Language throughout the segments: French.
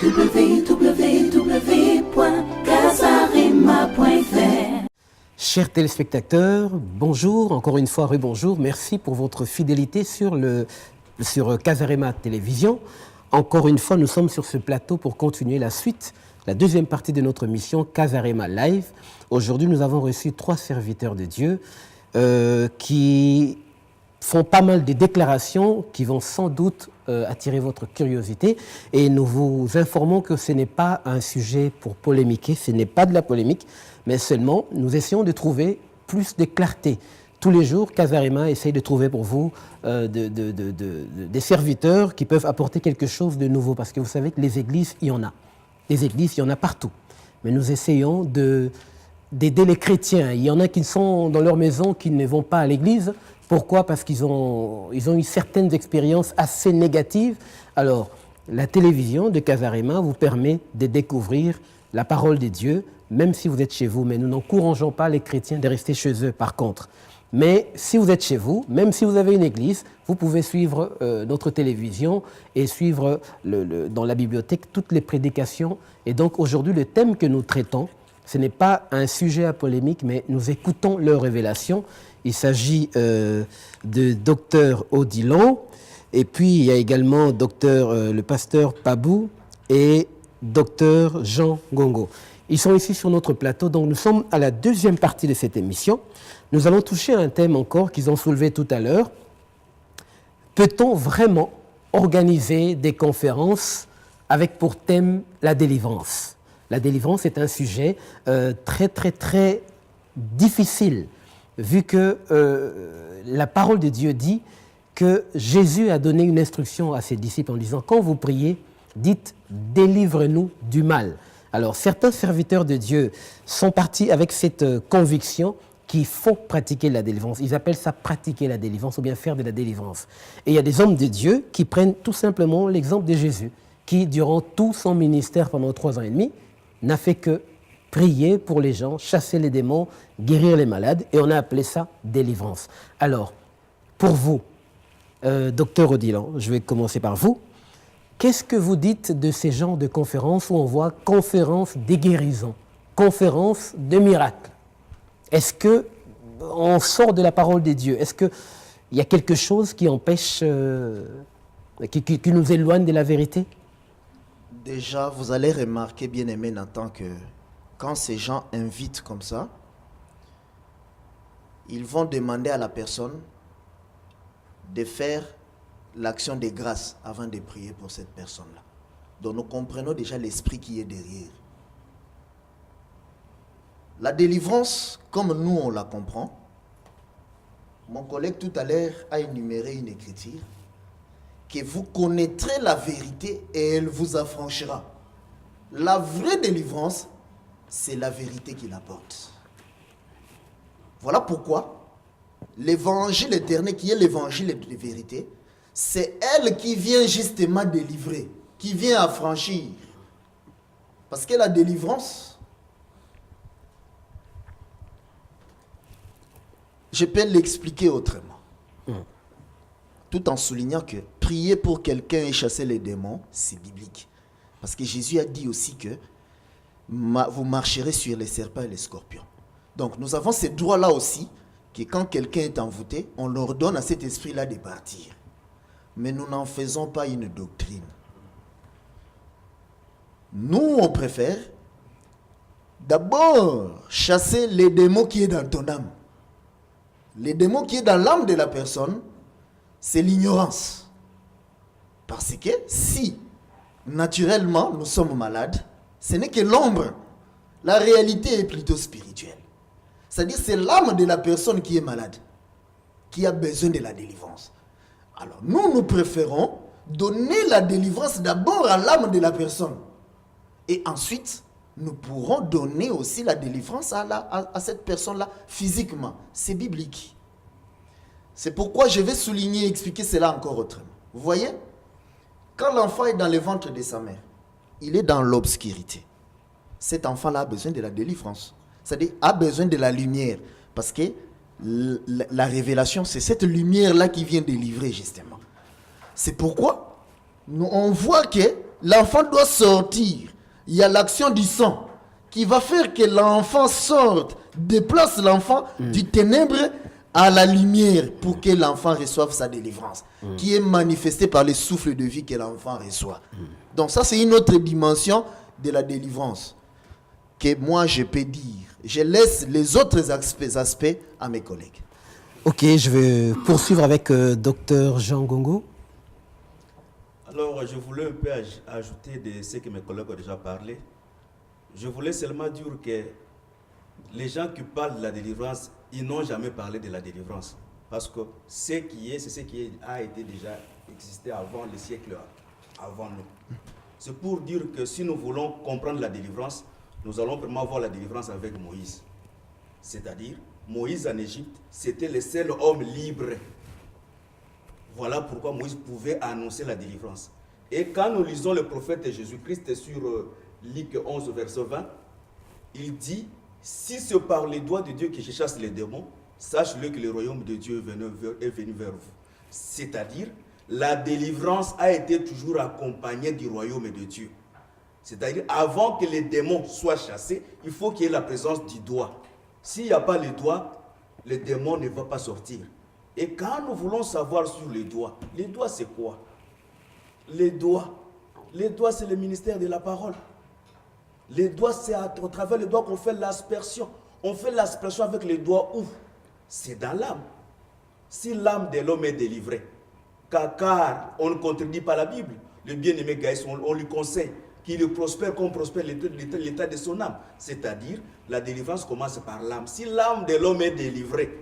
www.casarema.fr. Chers téléspectateurs, bonjour, encore une fois, rebonjour. Merci pour votre fidélité sur Casarema Télévision. Encore une fois, nous sommes sur ce plateau pour continuer la suite, la deuxième partie de notre mission Casarema Live. Aujourd'hui, nous avons reçu 3 serviteurs de Dieu qui font pas mal de déclarations qui vont sans doute attirer votre curiosité. Et nous vous informons que ce n'est pas un sujet pour polémiquer, ce n'est pas de la polémique, mais seulement nous essayons de trouver plus de clarté. Tous les jours, Casarema essaye de trouver pour vous des serviteurs qui peuvent apporter quelque chose de nouveau. Parce que vous savez que les églises, il y en a. Les églises, il y en a partout. Mais nous essayons d'aider les chrétiens. Il y en a qui sont dans leur maison, qui ne vont pas à l'église. Pourquoi? Parce qu'ils ont eu certaines expériences assez négatives. Alors, la télévision de Casarema vous permet de découvrir la parole de Dieu, même si vous êtes chez vous. Mais nous n'encourageons pas les chrétiens de rester chez eux, par contre. Mais si vous êtes chez vous, même si vous avez une église, vous pouvez suivre notre télévision et suivre dans la bibliothèque toutes les prédications. Et donc, aujourd'hui, le thème que nous traitons, ce n'est pas un sujet à polémique, mais nous écoutons leurs révélations. Il s'agit de Dr Odilon, et puis il y a également le pasteur Pabou et Dr Jean Gongo. Ils sont ici sur notre plateau, donc nous sommes à la deuxième partie de cette émission. Nous allons toucher à un thème encore qu'ils ont soulevé tout à l'heure. Peut-on vraiment organiser des conférences avec pour thème la délivrance? La délivrance est un sujet très, très, très difficile, vu que la parole de Dieu dit que Jésus a donné une instruction à ses disciples en disant « Quand vous priez, dites « Délivre-nous du mal ». Alors, certains serviteurs de Dieu sont partis avec cette conviction qu'il faut pratiquer la délivrance. Ils appellent ça pratiquer la délivrance ou bien faire de la délivrance. Et il y a des hommes de Dieu qui prennent tout simplement l'exemple de Jésus, qui, durant tout son ministère pendant 3 ans et demi, n'a fait que prier pour les gens, chasser les démons, guérir les malades, et on a appelé ça délivrance. Alors, pour vous, docteur Odilon, je vais commencer par vous. Qu'est-ce que vous dites de ces genres de conférences où on voit conférences des guérisons, conférences de miracles? Est-ce qu'on sort de la parole de Dieu? Est-ce qu'il y a quelque chose qui empêche, qui nous éloigne de la vérité? Déjà, vous allez remarquer, bien-aimé Nathan, que quand ces gens invitent comme ça, ils vont demander à la personne de faire l'action des grâces avant de prier pour cette personne-là. Donc nous comprenons déjà l'esprit qui est derrière. La délivrance, comme nous on la comprend, mon collègue tout à l'heure a énuméré une écriture, que vous connaîtrez la vérité et elle vous affranchira. La vraie délivrance, c'est la vérité qu'il apporte. Voilà pourquoi l'évangile éternel, qui est l'évangile de vérité, c'est elle qui vient justement délivrer, qui vient affranchir. Parce que la délivrance, je peux l'expliquer autrement. Tout en soulignant que prier pour quelqu'un et chasser les démons, c'est biblique. Parce que Jésus a dit aussi que vous marcherez sur les serpents et les scorpions. Donc nous avons ce droit-là aussi, que quand quelqu'un est envoûté, on leur donne à cet esprit-là de partir. Mais nous n'en faisons pas une doctrine. Nous, on préfère d'abord chasser les démons qui est dans ton âme. Les démons qui est dans l'âme de la personne, c'est l'ignorance. Parce que si, naturellement, nous sommes malades, ce n'est que l'ombre. La réalité est plutôt spirituelle. C'est-à-dire c'est l'âme de la personne qui est malade, qui a besoin de la délivrance. Alors nous préférons donner la délivrance d'abord à l'âme de la personne. Et ensuite, nous pourrons donner aussi la délivrance à cette personne-là physiquement. C'est biblique. C'est pourquoi je vais souligner et expliquer cela encore autrement. Vous voyez, quand l'enfant est dans le ventre de sa mère, il est dans l'obscurité. Cet enfant-là a besoin de la délivrance. C'est-à-dire a besoin de la lumière. Parce que la révélation, c'est cette lumière-là qui vient délivrer justement. C'est pourquoi on voit que l'enfant doit sortir. Il y a l'action du sang qui va faire que l'enfant sorte, déplace l'enfant du ténèbre à la lumière pour que l'enfant reçoive sa délivrance, qui est manifestée par le souffle de vie que l'enfant reçoit. Donc ça, c'est une autre dimension de la délivrance que moi, je peux dire. Je laisse les autres aspects à mes collègues. Ok, je vais poursuivre avec Dr Jean Gongo. Alors, je voulais un peu ajouter de ce que mes collègues ont déjà parlé. Je voulais seulement dire que les gens qui parlent de la délivrance, ils n'ont jamais parlé de la délivrance. Parce que ce qui est, c'est ce qui a été déjà existé avant le siècle avant nous. C'est pour dire que si nous voulons comprendre la délivrance, nous allons vraiment voir la délivrance avec Moïse. C'est-à-dire, Moïse en Égypte, c'était le seul homme libre. Voilà pourquoi Moïse pouvait annoncer la délivrance. Et quand nous lisons le prophète Jésus-Christ sur Luc 11, verset 20, il dit, si c'est par les doigts de Dieu que je chasse les démons, sache-le que le royaume de Dieu est venu vers vous. C'est-à-dire, la délivrance a été toujours accompagnée du royaume de Dieu. C'est-à-dire, avant que les démons soient chassés, il faut qu'il y ait la présence du doigt. S'il n'y a pas le doigt, le démon ne va pas sortir. Et quand nous voulons savoir sur les doigts c'est quoi? Les doigts, c'est le ministère de la parole. Les doigts, c'est au travers des doigts qu'on fait l'aspersion. On fait l'aspersion avec les doigts où? C'est dans l'âme. Si l'âme de l'homme est délivrée, car on ne contredit pas la Bible, le bien-aimé Gaïs, on lui conseille qu'il prospère comme prospère l'état de son âme. C'est-à-dire, la délivrance commence par l'âme. Si l'âme de l'homme est délivrée,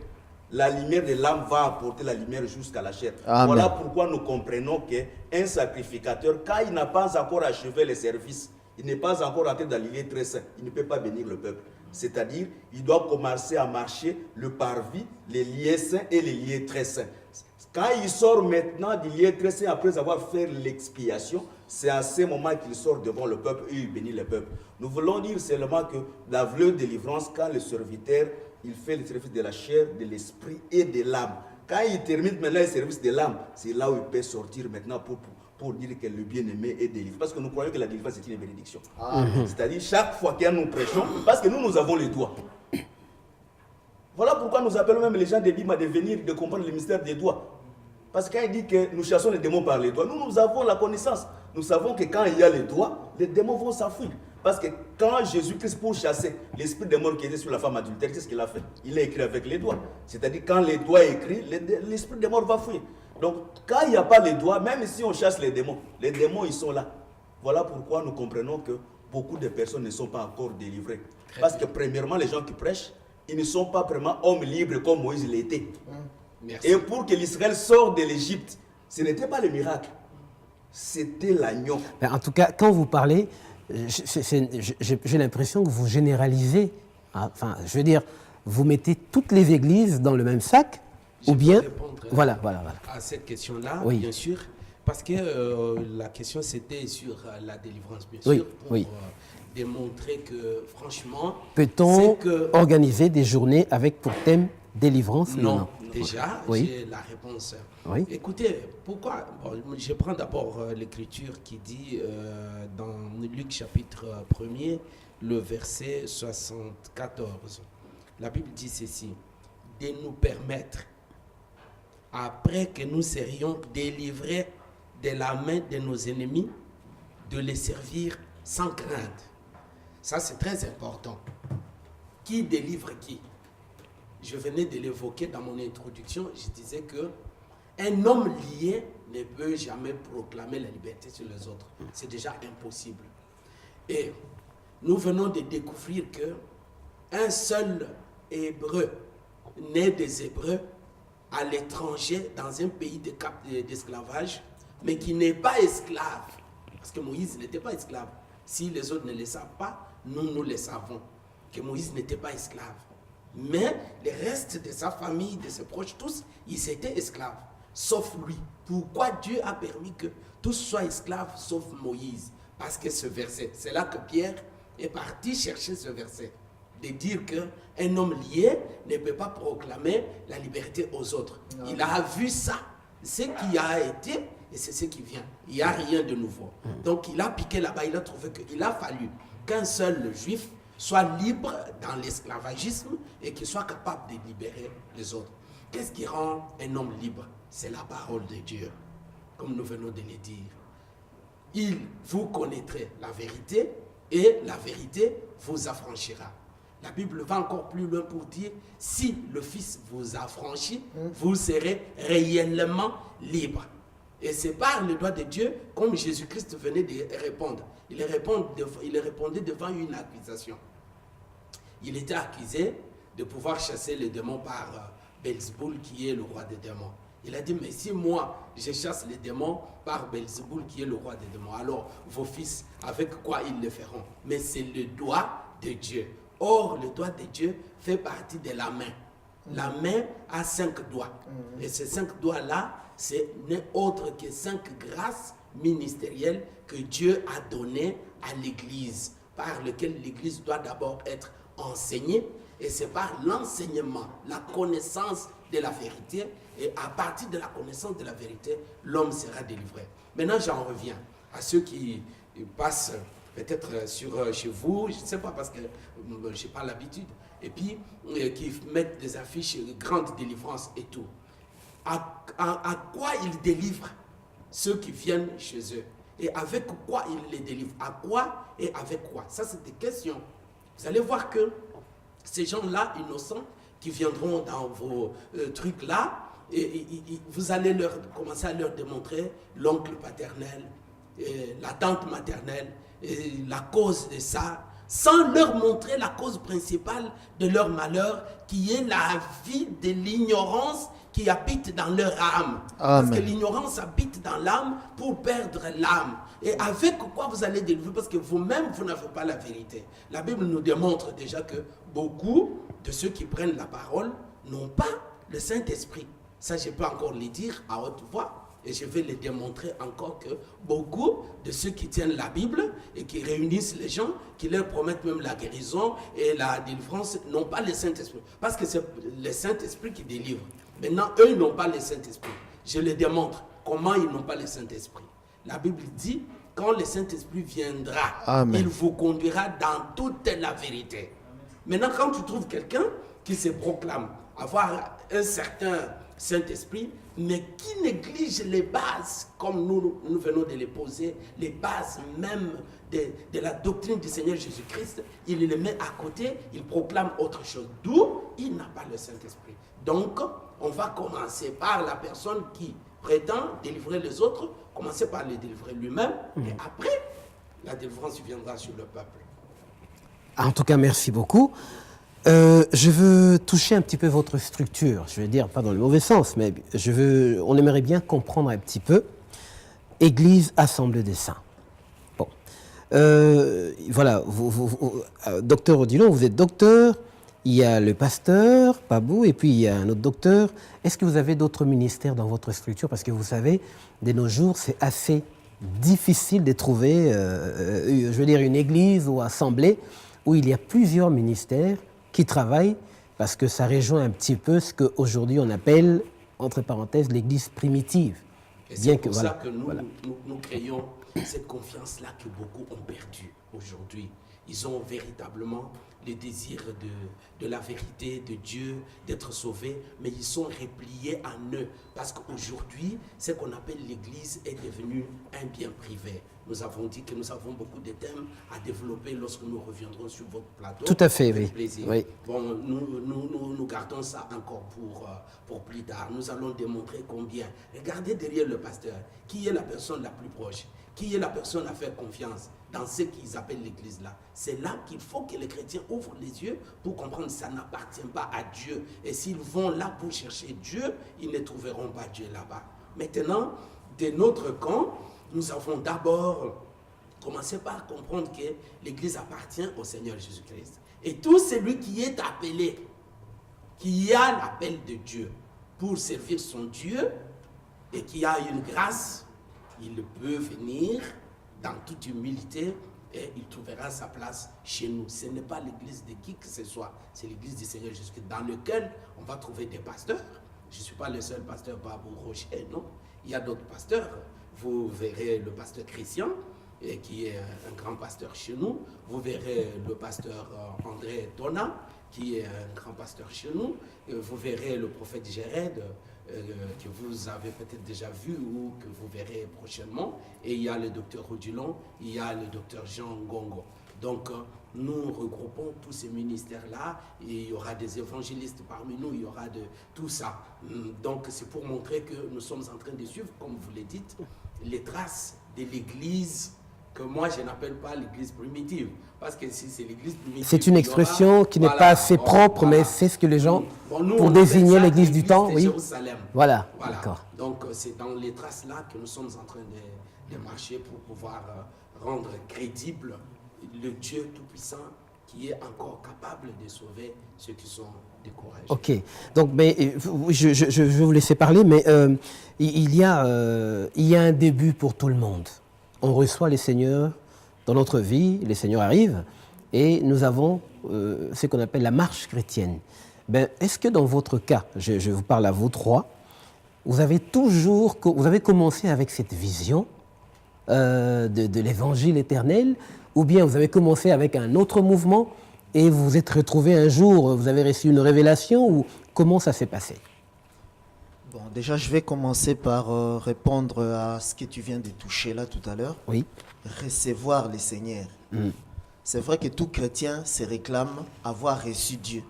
la lumière de l'âme va apporter la lumière jusqu'à la chair. Amen. Voilà pourquoi nous comprenons qu'un sacrificateur, quand il n'a pas encore achevé le service, il n'est pas encore entré dans l'île très saint, il ne peut pas bénir le peuple. C'est-à-dire, il doit commencer à marcher le parvis, les lieux saints et les lieux très saints. Quand il sort maintenant du lieu très saint, après avoir fait l'expiation, c'est à ce moment qu'il sort devant le peuple et il bénit le peuple. Nous voulons dire seulement que la vraie délivrance, quand le serviteur, il fait le service de la chair, de l'esprit et de l'âme. Quand il termine maintenant le service de l'âme, c'est là où il peut sortir maintenant pour dire que le bien-aimé est délivré. Parce que nous croyons que la délivrance est une bénédiction. C'est-à-dire chaque fois que nous prêchons, parce que nous avons les doigts. Voilà pourquoi nous appelons même les gens de Bima de venir, de comprendre le mystère des doigts. Parce que quand il dit que nous chassons les démons par les doigts, nous avons la connaissance. Nous savons que quand il y a les doigts, les démons vont s'enfuir. Parce que quand Jésus-Christ, pour chasser l'esprit des morts qui était sur la femme adultère, qu'est-ce qu'il a fait? Il a écrit avec les doigts. C'est-à-dire quand les doigts écrits, l'esprit des morts va fuir. Donc quand il n'y a pas les doigts, même si on chasse les démons ils sont là. Voilà pourquoi nous comprenons que beaucoup de personnes ne sont pas encore délivrées. Parce que premièrement, les gens qui prêchent, ils ne sont pas vraiment hommes libres comme Moïse l'était. Merci. Et pour que l'Israël sorte de l'Égypte, ce n'était pas le miracle, c'était l'agneau. En tout cas, quand vous parlez, j'ai l'impression que vous généralisez. Enfin, je veux dire, vous mettez toutes les églises dans le même sac, ou bien... Voilà. À cette question-là, oui. Bien sûr, parce que la question c'était sur la délivrance, bien sûr, pour démontrer que, franchement... Peut-on organiser des journées avec pour thème délivrance? Non. Déjà, j'ai la réponse. Oui. Écoutez, pourquoi? Je prends d'abord l'écriture qui dit dans Luc chapitre 1er, le verset 74. La Bible dit ceci: de nous permettre, après que nous serions délivrés de la main de nos ennemis, de les servir sans crainte. Ça, c'est très important. Qui délivre qui? Je venais de l'évoquer dans mon introduction, je disais que un homme lié ne peut jamais proclamer la liberté sur les autres. C'est déjà impossible. Et nous venons de découvrir que un seul Hébreu, né des Hébreux, à l'étranger, dans un pays d'esclavage, mais qui n'est pas esclave, parce que Moïse n'était pas esclave. Si les autres ne le savent pas, nous le savons, que Moïse n'était pas esclave. Mais le reste de sa famille, de ses proches, tous, ils étaient esclaves, sauf lui. Pourquoi Dieu a permis que tous soient esclaves, sauf Moïse? Parce que ce verset, c'est là que Pierre est parti chercher ce verset, de dire qu'un homme lié ne peut pas proclamer la liberté aux autres. Non. Il a vu ça, ce qui a été et c'est ce qui vient. Il n'y a rien de nouveau. Donc il a piqué là-bas, il a trouvé qu'il a fallu qu'un seul juif soit libre dans l'esclavagisme et qu'il soit capable de libérer les autres. Qu'est-ce qui rend un homme libre? C'est la parole de Dieu, comme nous venons de le dire. Vous connaîtrez la vérité et la vérité vous affranchira. La Bible va encore plus loin pour dire, si le Fils vous affranchit, vous serez réellement libre. Et c'est par le doigt de Dieu, comme Jésus-Christ venait de répondre. Il répondait devant une accusation. Il était accusé de pouvoir chasser les démons par Belzéboul, qui est le roi des démons. Il a dit, mais si moi, je chasse les démons par Belzéboul, qui est le roi des démons, alors vos fils, avec quoi ils le feront? Mais c'est le doigt de Dieu. Or, le doigt de Dieu fait partie de la main. La main a 5 doigts. Et ces 5 doigts-là, ce n'est autre que 5 grâces ministérielles que Dieu a données à l'Église, par lesquelles l'Église doit d'abord être enseignée. Et c'est par l'enseignement, la connaissance de la vérité. Et à partir de la connaissance de la vérité, l'homme sera délivré. Maintenant, j'en reviens à ceux qui passent peut-être chez vous, je ne sais pas parce que je n'ai pas l'habitude, et puis qui mettent des affiches grande délivrance et tout. À quoi ils délivrent ceux qui viennent chez eux? Et avec quoi ils les délivrent? À quoi et avec quoi? Ça, c'est des questions. Vous allez voir que ces gens-là, innocents, qui viendront dans vos trucs-là, et vous allez commencer à leur démontrer l'oncle paternel, la tante maternelle, et la cause de ça, sans leur montrer la cause principale de leur malheur, qui est la vie de l'ignorance qui habite dans leur âme. Amen. Parce que l'ignorance habite dans l'âme pour perdre l'âme. Et avec quoi vous allez délivrer? Parce que vous-même, vous n'avez pas la vérité. La Bible nous démontre déjà que beaucoup de ceux qui prennent la parole n'ont pas le Saint-Esprit. Ça, je peux encore le dire à haute voix. Et je vais le démontrer encore que beaucoup de ceux qui tiennent la Bible et qui réunissent les gens, qui leur promettent même la guérison et la délivrance, n'ont pas le Saint-Esprit. Parce que c'est le Saint-Esprit qui délivre. Maintenant, eux, ils n'ont pas le Saint-Esprit. Je le démontre comment ils n'ont pas le Saint-Esprit. La Bible dit, quand le Saint-Esprit viendra, Amen. il vous conduira dans toute la vérité. Maintenant, quand tu trouves quelqu'un qui se proclame avoir un certain Saint-Esprit, mais qui néglige les bases, comme nous venons de les poser, les bases même de la doctrine du Seigneur Jésus-Christ, il les met à côté, il proclame autre chose. D'où il n'a pas le Saint-Esprit. Donc, on va commencer par la personne qui prétend délivrer les autres, commencer par le délivrer lui-même, et après, la délivrance viendra sur le peuple. En tout cas, merci beaucoup. Je veux toucher un petit peu votre structure, je veux dire, pas dans le mauvais sens, mais on aimerait bien comprendre un petit peu. Église Assemblée des Saints. Bon. Voilà, docteur Odilon, vous êtes docteur, il y a le pasteur, Pabou, et puis il y a un autre docteur. Est-ce que vous avez d'autres ministères dans votre structure? Parce que vous savez, de nos jours, c'est assez difficile de trouver, je veux dire, une église ou assemblée où il y a plusieurs ministères qui travaillent, parce que ça rejoint un petit peu ce qu'aujourd'hui on appelle, entre parenthèses, l'église primitive. Et c'est pour ça que nous créons cette confiance-là que beaucoup ont perdue aujourd'hui. Ils ont véritablement le désir de la vérité, de Dieu, d'être sauvés, mais ils sont repliés en eux. Parce qu'aujourd'hui, ce qu'on appelle l'Église est devenu un bien privé. Nous avons dit que nous avons beaucoup de thèmes à développer lorsque nous reviendrons sur votre plateau. Tout à fait, Avec oui. plaisir. Oui. Bon, nous gardons ça encore pour plus tard. Nous allons démontrer combien. Regardez derrière le pasteur, qui est la personne la plus proche, qui est la personne à faire confiance dans ce qu'ils appellent l'Église là. C'est là qu'il faut que les chrétiens ouvrent les yeux pour comprendre que ça n'appartient pas à Dieu. Et s'ils vont là pour chercher Dieu, ils ne trouveront pas Dieu là-bas. Maintenant, de notre camp, nous avons d'abord commencé par comprendre que l'Église appartient au Seigneur Jésus-Christ. Et tout celui qui est appelé, qui a l'appel de Dieu pour servir son Dieu et qui a une grâce, il peut venir dans toute humilité et il trouvera sa place chez nous. Ce n'est pas l'église de qui que ce soit, c'est l'église du Seigneur Jésus-Christ dans lequel on va trouver des pasteurs. Je ne suis pas le seul pasteur Babou Rocher, non. Il y a d'autres pasteurs vous verrez le pasteur Christian, qui est un grand pasteur chez nous. Vous verrez le pasteur André Donna, qui est un grand pasteur chez nous. Vous verrez le prophète Jéred, que vous avez peut-être déjà vu ou que vous verrez prochainement. Et il y a le docteur Odilon, il y a le docteur Jean Ngongo. Donc, nous regroupons tous ces ministères-là et il y aura des évangélistes parmi nous, il y aura de tout ça. Donc, c'est pour montrer que nous sommes en train de suivre, comme vous le dites, les traces de l'Église que moi, je n'appelle pas l'Église primitive. Parce que si c'est l'Église primitive... C'est une expression qui n'est pas assez propre, mais c'est ce que les gens, nous, pour désigner l'Église du temps, oui. Jérusalem. Voilà. D'accord. Donc, c'est dans les traces-là que nous sommes en train de marcher pour pouvoir rendre crédible le Dieu Tout-Puissant qui est encore capable de sauver ceux qui sont découragés. Ok. Donc, mais, je vais vous laisser parler, mais il y a un début pour tout le monde. On reçoit les seigneurs dans notre vie, les seigneurs arrivent, et nous avons ce qu'on appelle la marche chrétienne. Ben, est-ce que dans votre cas, je vous parle à vous trois, vous avez commencé avec cette vision de l'évangile éternel, ou bien vous avez commencé avec un autre mouvement et vous vous êtes retrouvé un jour, vous avez reçu une révélation, ou comment ça s'est passé? Bon, déjà, je vais commencer par répondre à ce que tu viens de toucher là tout à l'heure. Oui. Recevoir les Seigneurs. C'est vrai que tout chrétien se réclame avoir reçu Dieu.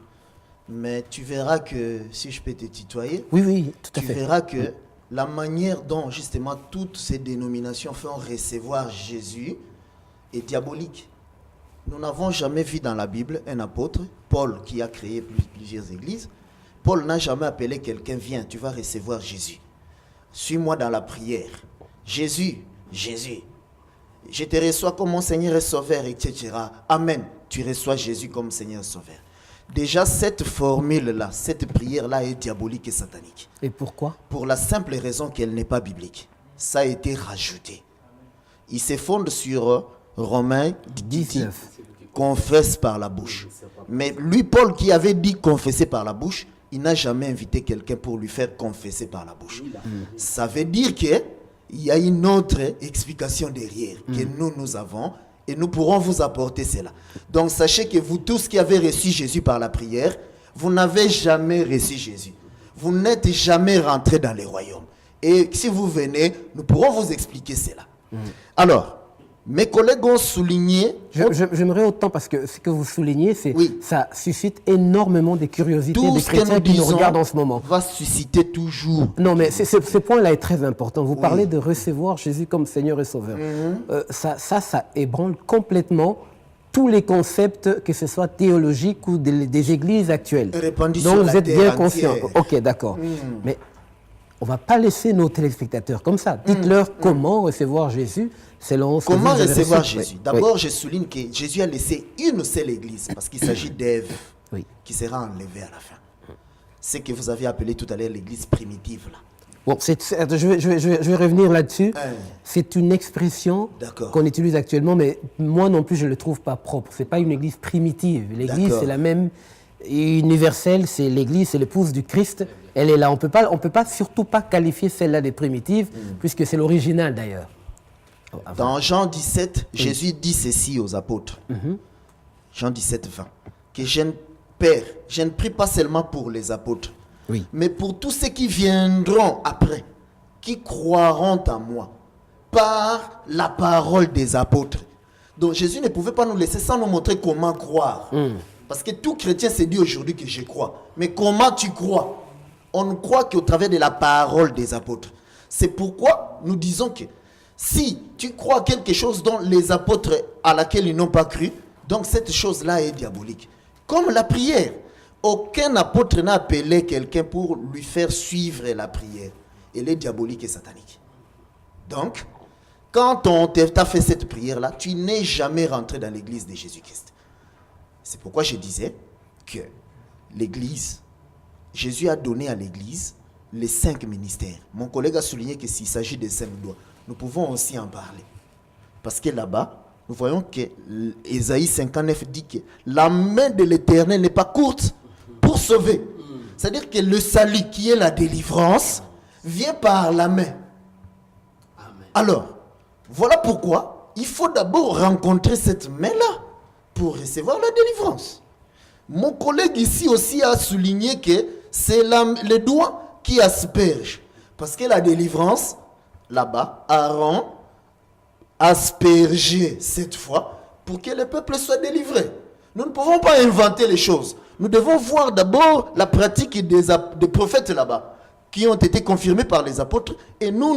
Mais tu verras que, si je peux te tutoyer, oui, tout à fait. Tu verras que la manière dont justement toutes ces dénominations font recevoir Jésus est diabolique. Nous n'avons jamais vu dans la Bible un apôtre, Paul, qui a créé plusieurs églises. Paul n'a jamais appelé quelqu'un, viens, tu vas recevoir Jésus. Suis-moi dans la prière. Jésus, je te reçois comme mon Seigneur et Sauveur, etc. Amen. Tu reçois Jésus comme Seigneur et Sauveur. Déjà, cette formule-là, cette prière-là est diabolique et satanique. Et pourquoi? Pour la simple raison qu'elle n'est pas biblique. Ça a été rajouté. Il se fonde sur Romains 19. Confesse par la bouche. Mais lui, Paul, qui avait dit confesser par la bouche, il n'a jamais invité quelqu'un pour lui faire confesser par la bouche. Ça veut dire qu'il y a une autre explication derrière que nous avons et nous pourrons vous apporter cela. Donc sachez que vous tous qui avez reçu Jésus par la prière, vous n'avez jamais reçu Jésus. Vous n'êtes jamais rentré dans les royaumes. Et si vous venez, nous pourrons vous expliquer cela. Alors, mes collègues ont souligné... J'aimerais autant, parce que ce que vous soulignez, ça suscite énormément de curiosité des chrétiens qui nous regardent en ce moment. Va susciter toujours... Non, mais ce point-là est très important. Vous parlez de recevoir Jésus comme Seigneur et Sauveur. Ça ébranle complètement tous les concepts, que ce soit théologiques ou des églises actuelles. Donc vous êtes bien conscient. Ok, d'accord. Mais on ne va pas laisser nos téléspectateurs comme ça. Dites-leur comment recevoir Jésus selon ce que vous avez reçu. Recevoir Jésus? D'abord, je souligne que Jésus a laissé une seule église parce qu'il s'agit d'Ève qui sera enlevée à la fin. Ce que vous avez appelé tout à l'heure l'église primitive. Là. Bon, je vais revenir là-dessus. C'est une expression qu'on utilise actuellement, mais moi non plus, je ne le trouve pas propre. Ce n'est pas une église primitive. L'église, c'est la même universelle, c'est l'église, c'est l'épouse du Christ. Elle est là. On peut pas surtout pas qualifier celle-là de primitive, puisque c'est l'original d'ailleurs. Dans Jean 17, Jésus dit ceci aux apôtres. Jean 17, 20. Que Père, je ne prie pas seulement pour les apôtres, mais pour tous ceux qui viendront après, qui croiront en moi, par la parole des apôtres. Donc Jésus ne pouvait pas nous laisser sans nous montrer comment croire. Parce que tout chrétien se dit aujourd'hui que je crois. Mais comment tu crois? On ne croit qu'au travers de la parole des apôtres. C'est pourquoi nous disons que si tu crois quelque chose dont les apôtres à laquelle ils n'ont pas cru, donc cette chose-là est diabolique. Comme la prière. Aucun apôtre n'a appelé quelqu'un pour lui faire suivre la prière. Elle est diabolique et satanique. Donc, quand on t'a fait cette prière-là, tu n'es jamais rentré dans l'église de Jésus-Christ. C'est pourquoi je disais que l'église, Jésus a donné à l'église les 5 ministères. Mon collègue a souligné que s'il s'agit des 5 doigts, nous pouvons aussi en parler. Parce que là-bas, nous voyons que Ésaïe 59 dit que la main de l'Éternel n'est pas courte pour sauver. C'est-à-dire que le salut qui est la délivrance vient par la main. Amen. Alors, voilà pourquoi il faut d'abord rencontrer cette main-là pour recevoir la délivrance. Mon collègue ici aussi a souligné que c'est le doigt qui asperge. Parce que la délivrance, là-bas, Aaron aspergé cette fois pour que le peuple soit délivré. Nous ne pouvons pas inventer les choses. Nous devons voir d'abord la pratique des prophètes là-bas, qui ont été confirmés par les apôtres, et nous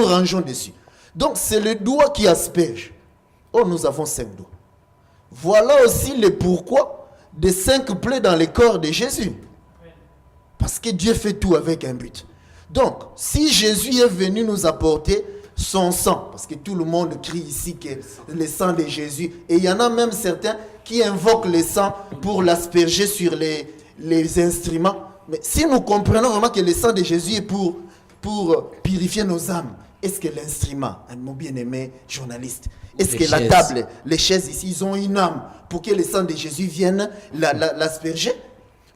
rangeons dessus. Donc c'est le doigt qui asperge. Oh, nous avons 5 doigts. Voilà aussi le pourquoi des 5 plaies dans le corps de Jésus. Parce que Dieu fait tout avec un but. Donc, si Jésus est venu nous apporter son sang, parce que tout le monde crie ici que le sang de Jésus, et il y en a même certains qui invoquent le sang pour l'asperger sur les instruments. Mais si nous comprenons vraiment que le sang de Jésus est pour purifier nos âmes, est-ce que l'instrument, mon bien-aimé journaliste, est-ce que la table, les chaises ici, ils ont une âme pour que le sang de Jésus vienne l'asperger?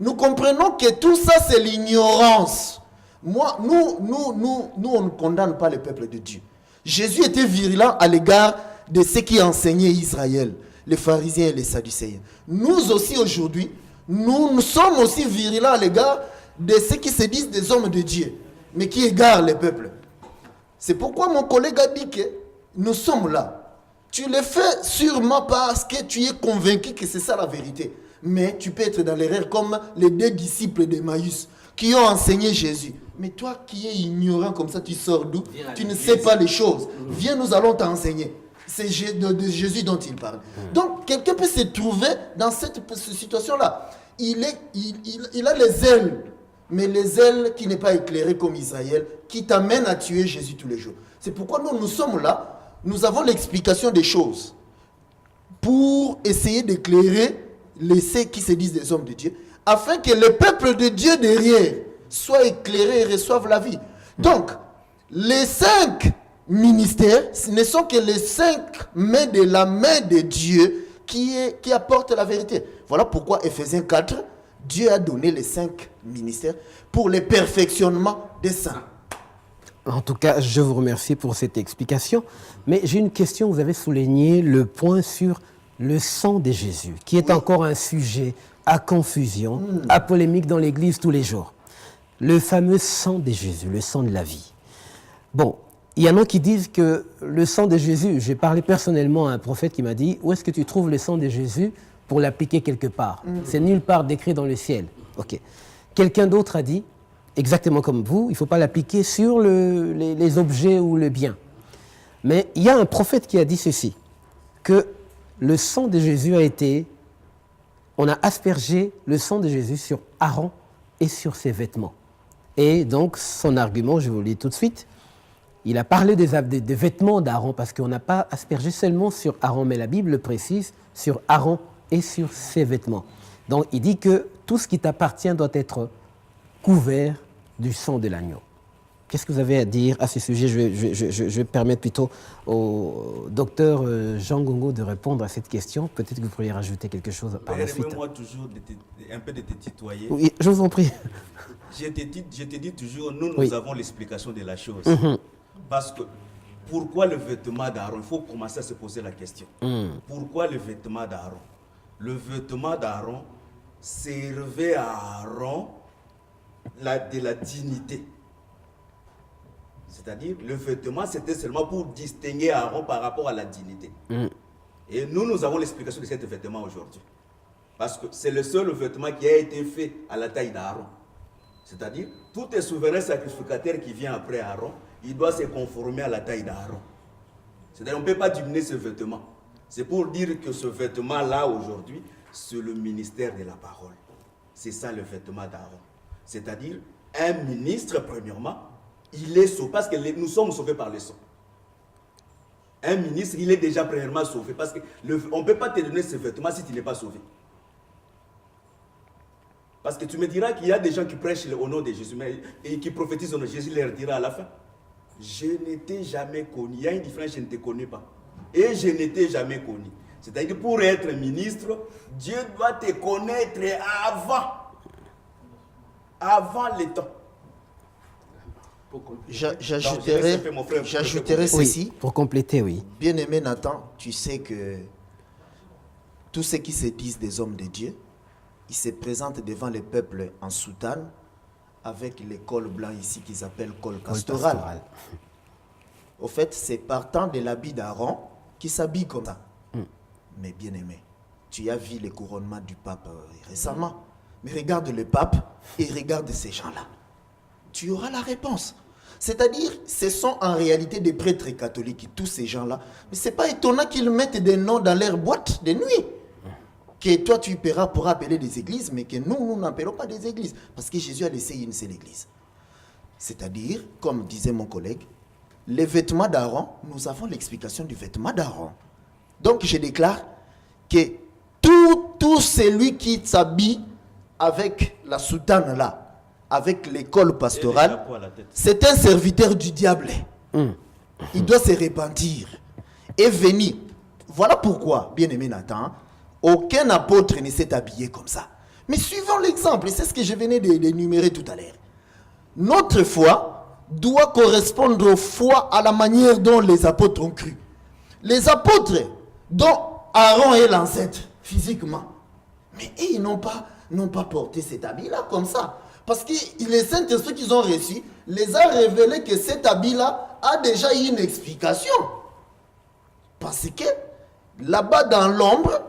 Nous comprenons que tout ça, c'est l'ignorance. Nous, on ne condamne pas le peuple de Dieu. Jésus était virulent à l'égard de ceux qui enseignaient Israël, les pharisiens et les sadducéens. Nous aussi, aujourd'hui, nous sommes aussi virulents à l'égard de ceux qui se disent des hommes de Dieu, mais qui égarent le peuple. C'est pourquoi mon collègue a dit que nous sommes là. Tu le fais sûrement parce que tu es convaincu que c'est ça la vérité. Mais tu peux être dans l'erreur comme les 2 disciples d'Emmaüs qui ont enseigné Jésus. Mais toi qui es ignorant comme ça, tu sors d'où? Tu ne sais pas les choses. Viens, nous allons t'enseigner. C'est de Jésus dont il parle. Donc, quelqu'un peut se trouver dans cette situation-là. Il a les ailes, mais les ailes qui n'est pas éclairées comme Israël, qui t'amènent à tuer Jésus tous les jours. C'est pourquoi nous sommes là. Nous avons l'explication des choses pour essayer d'éclairer ceux qui se disent des hommes de Dieu, afin que le peuple de Dieu derrière soit éclairé et reçoive la vie. Donc, les 5 ministères, ce ne sont que les 5 mains de la main de Dieu qui apportent la vérité. Voilà pourquoi Ephésiens 4, Dieu a donné les 5 ministères pour le perfectionnement des saints. En tout cas, je vous remercie pour cette explication. Mais j'ai une question. Vous avez souligné le point sur le sang de Jésus, qui est encore un sujet à confusion, à polémique dans l'Église tous les jours. Le fameux sang de Jésus, le sang de la vie. Bon, il y en a qui disent que le sang de Jésus, j'ai parlé personnellement à un prophète qui m'a dit « Où est-ce que tu trouves le sang de Jésus pour l'appliquer quelque part ?» C'est nulle part décrit dans le ciel. Ok. Quelqu'un d'autre a dit, exactement comme vous, il ne faut pas l'appliquer sur les objets ou le bien. Mais il y a un prophète qui a dit ceci, que le sang de Jésus on a aspergé le sang de Jésus sur Aaron et sur ses vêtements. Et donc, son argument, je vous le lis tout de suite, il a parlé des vêtements d'Aaron, parce qu'on n'a pas aspergé seulement sur Aaron, mais la Bible le précise, sur Aaron et sur ses vêtements. Donc, il dit que tout ce qui t'appartient doit être couvert du sang de l'agneau. Qu'est-ce que vous avez à dire à ce sujet? Je vais permettre plutôt au docteur Jean Ngongo de répondre à cette question. Peut-être que vous pourriez rajouter quelque chose par la suite. Permettez-moi toujours un peu de te tutoyer. Oui, je vous en prie. Je te dis toujours, nous avons l'explication de la chose. Parce que, pourquoi le vêtement d'Aaron? Il faut commencer à se poser la question. Pourquoi le vêtement d'Aaron? Le vêtement d'Aaron servait à Aaron de la dignité. C'est-à-dire, le vêtement, c'était seulement pour distinguer Aaron par rapport à la dignité. Et nous avons l'explication de cet vêtement aujourd'hui. Parce que c'est le seul vêtement qui a été fait à la taille d'Aaron. C'est-à-dire, tout est souverain sacrificateur qui vient après Aaron, il doit se conformer à la taille d'Aaron. C'est-à-dire, on ne peut pas diminuer ce vêtement. C'est pour dire que ce vêtement-là, aujourd'hui, c'est le ministère de la parole. C'est ça le vêtement d'Aaron. C'est-à-dire, un ministre, premièrement, il est sauvé, parce que nous sommes sauvés par le sang. Un ministre, il est déjà premièrement sauvé, parce qu'on ne peut pas te donner ce vêtement si tu n'es pas sauvé. Parce que tu me diras qu'il y a des gens qui prêchent au nom de Jésus et qui prophétisent au nom de Jésus, leur dira à la fin, je ne t'ai jamais connu. Il y a une différence, je ne te connais pas. Et je ne t'ai jamais connu. C'est-à-dire, pour être ministre, Dieu doit te connaître avant le temps. J'ajouterai Oui, ceci. pour compléter, oui. Bien-aimé Nathan, tu sais que tous ceux qui se disent des hommes de Dieu, ils se présentent devant les peuples en soutane avec les cols blancs ici qu'ils appellent col pastoral. Au fait, c'est partant de l'habit d'Aaron qui s'habille comme ça. Mais bien-aimé, tu as vu les couronnements du pape récemment. Mais regarde le pape et regarde ces gens-là. Tu auras la réponse. C'est-à-dire, ce sont en réalité des prêtres catholiques, tous ces gens-là. Mais ce n'est pas étonnant qu'ils mettent des noms dans leur boîte de nuit. Que toi, tu paieras pour appeler des églises, mais que nous n'appelons pas des églises. Parce que Jésus a laissé une seule église. C'est-à-dire, comme disait mon collègue, les vêtements d'Aaron, nous avons l'explication du vêtement d'Aaron. Donc, je déclare que tout celui qui s'habille avec la soutane là, avec l'école pastorale, c'est un serviteur du diable. Il doit se repentir et venir. Voilà pourquoi, bien-aimé Nathan, aucun apôtre ne s'est habillé comme ça. Mais suivons l'exemple, et c'est ce que je venais d'énumérer tout à l'heure. Notre foi doit correspondre aux foi à la manière dont les apôtres ont cru. Les apôtres dont Aaron est l'ancêtre physiquement, mais ils n'ont pas porté cet habit-là comme ça. Parce que les Saint-Esprit qu'ils ont reçus les a révélé que cet habit-là a déjà eu une explication. Parce que là-bas dans l'ombre,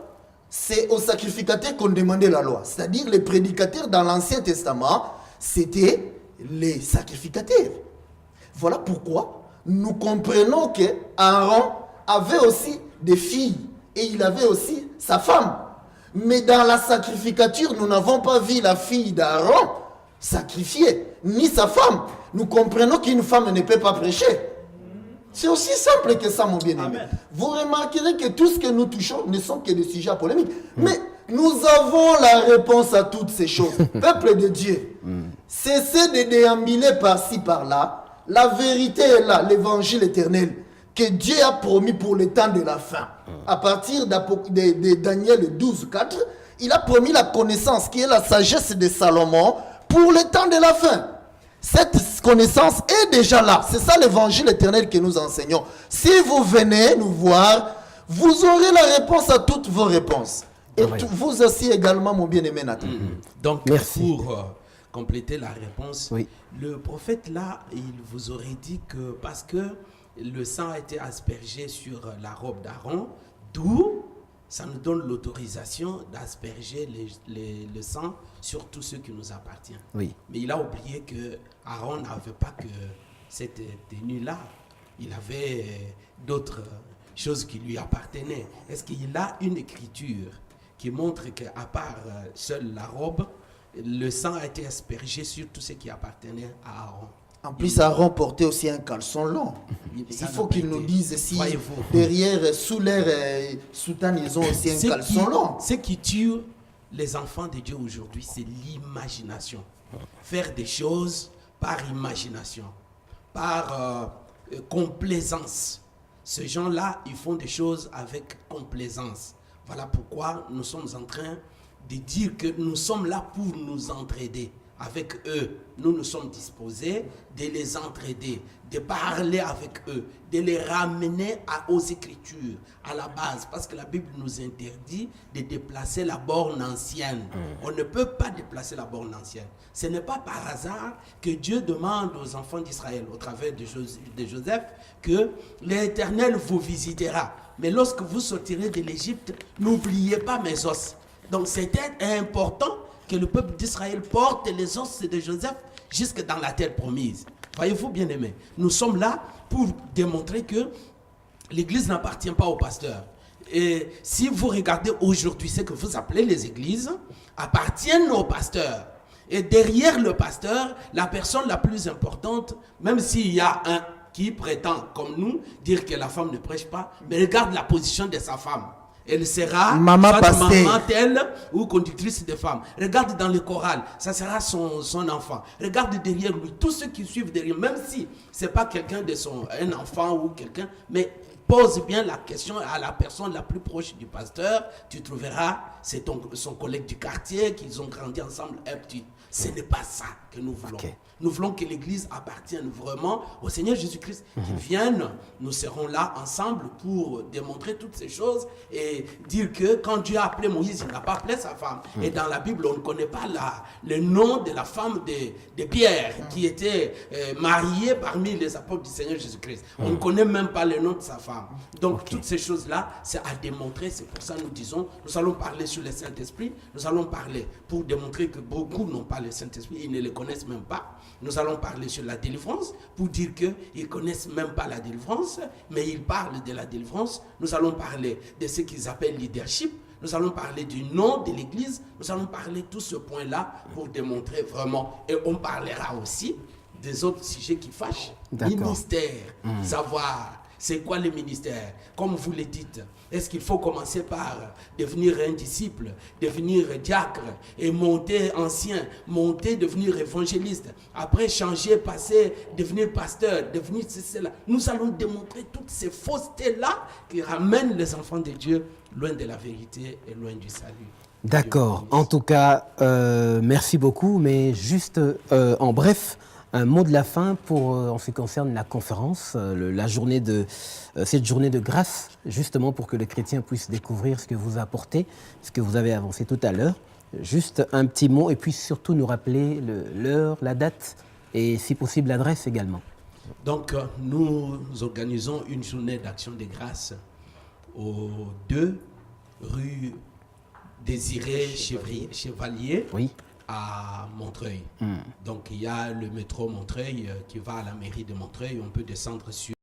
c'est aux sacrificateurs qu'on demandait la loi. C'est-à-dire les prédicateurs dans l'Ancien Testament, c'était les sacrificateurs. Voilà pourquoi nous comprenons que Aaron avait aussi des filles et il avait aussi sa femme. Mais dans la sacrificature, nous n'avons pas vu la fille d'Aaron sacrifiée, ni sa femme. Nous comprenons qu'une femme ne peut pas prêcher. C'est aussi simple que ça, mon bien-aimé. Vous remarquerez que tout ce que nous touchons ne sont que des sujets polémiques. Mais nous avons la réponse à toutes ces choses. Peuple de Dieu, cessez de déambuler par-ci, par-là. La vérité est là, l'évangile éternel, que Dieu a promis pour le temps de la fin. À partir de Daniel 12, 4, il a promis la connaissance qui est la sagesse de Salomon pour le temps de la fin. Cette connaissance est déjà là. C'est ça l'évangile éternel que nous enseignons. Si vous venez nous voir, vous aurez la réponse à toutes vos réponses. Et vous aussi également, mon bien-aimé Nathan. Donc, merci. pour compléter la réponse, Oui. le prophète là, il vous aurait dit que parce que le sang a été aspergé sur la robe d'Aaron, d'où ça nous donne l'autorisation d'asperger le sang sur tous ceux qui nous appartiennent. Oui. Mais il a oublié que Aaron n'avait pas que cette tenue-là. Il avait d'autres choses qui lui appartenaient. Est-ce qu'il a une écriture qui montre qu'à part seule la robe, le sang a été aspergé sur tout ce qui appartenait à Aaron? En plus, Aaron portait aussi un caleçon long. Il faut qu'il nous dise si derrière, sous leur soutane, ils ont aussi un caleçon long. Ce qui tue les enfants de Dieu aujourd'hui, c'est l'imagination. Faire des choses par imagination, par complaisance. Ces gens-là, ils font des choses avec complaisance. Voilà pourquoi nous sommes en train de dire que nous sommes là pour nous entraider avec eux. Nous sommes disposés de les entraider, de parler avec eux, de les ramener aux Écritures, à la base. Parce que la Bible nous interdit de déplacer la borne ancienne. On ne peut pas déplacer la borne ancienne. Ce n'est pas par hasard que Dieu demande aux enfants d'Israël, au travers de Joseph, que l'Éternel vous visitera. Mais lorsque vous sortirez de l'Égypte, n'oubliez pas mes os. Donc c'était important que le peuple d'Israël porte les os de Joseph jusque dans la terre promise. Voyez-vous, bien-aimés, nous sommes là pour démontrer que l'Église n'appartient pas au pasteur. Et si vous regardez aujourd'hui ce que vous appelez les églises, appartiennent au pasteur. Et derrière le pasteur, la personne la plus importante, même s'il y a un qui prétend, comme nous, dire que la femme ne prêche pas, mais regarde la position de sa femme. Elle sera maman telle ou conductrice de femme. Regarde dans le choral, ça sera son enfant. Regarde derrière lui, tous ceux qui suivent derrière, même si ce n'est pas quelqu'un de un enfant ou quelqu'un, mais pose bien la question à la personne la plus proche du pasteur. Tu trouveras, c'est son collègue du quartier, qu'ils ont grandi ensemble. Ce n'est pas ça que nous voulons. Ok. Nous voulons que l'Église appartienne vraiment au Seigneur Jésus-Christ, qu'il vienne. Nous serons là ensemble pour démontrer toutes ces choses et dire que quand Dieu a appelé Moïse, il n'a pas appelé sa femme. Et dans la Bible, on ne connaît pas le nom de la femme de Pierre, qui était mariée parmi les apôtres du Seigneur Jésus-Christ. On ne connaît même pas le nom de sa femme. Donc toutes ces choses-là, c'est à démontrer. C'est pour ça que nous disons, nous allons parler sur le Saint-Esprit. Nous allons parler pour démontrer que beaucoup n'ont pas le Saint-Esprit, ils ne le connaissent même pas. Nous allons parler sur la délivrance pour dire qu'ils ne connaissent même pas la délivrance, mais ils parlent de la délivrance. Nous allons parler de ce qu'ils appellent leadership. Nous allons parler du nom de l'Église. Nous allons parler de tout ce point-là pour démontrer vraiment. Et on parlera aussi des autres sujets qui fâchent. D'accord. Ministère, savoir. C'est quoi le ministère? Comme vous le dites, est-ce qu'il faut commencer par devenir un disciple, devenir diacre et monter ancien, monter, devenir évangéliste, après changer, passer, devenir pasteur, devenir cela? Nous allons démontrer toutes ces faussetés-là qui ramènent les enfants de Dieu loin de la vérité et loin du salut. D'accord. En tout cas, merci beaucoup. Mais juste en bref, un mot de la fin pour, en ce qui concerne la conférence, cette journée de grâce, justement pour que les chrétiens puissent découvrir ce que vous apportez, ce que vous avez avancé tout à l'heure. Juste un petit mot et puis surtout nous rappeler l'heure, la date et si possible l'adresse également. Donc, nous organisons une journée d'action de grâce au 2 rue Désiré Chevalier. Oui. À Montreuil. Donc il y a le métro Montreuil qui va à la mairie de Montreuil. On peut descendre sur